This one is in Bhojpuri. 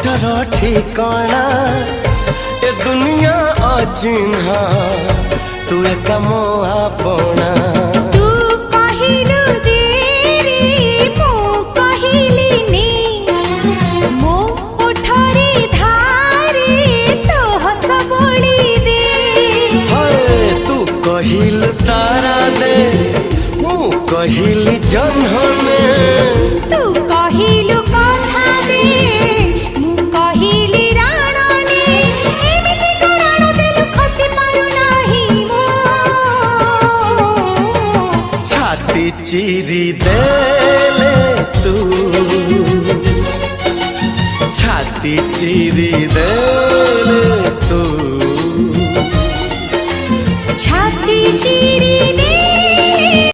ओठर ठिकाना ए दुनिया अचिन्हा तू एक मोआ पोना तू कहिलु देरी मो कहिली नी मो ओठरी धारी तो हस बोली दे हाय तू कहिल तारा दे मु कहिली जन्हने तू कहिलु कथा दे मु कहिली राणनी एमिति कराण देलु खसी पारु नाही मो छाती चिरी देले तू छाती चिरी देले तू छाती चिरी दे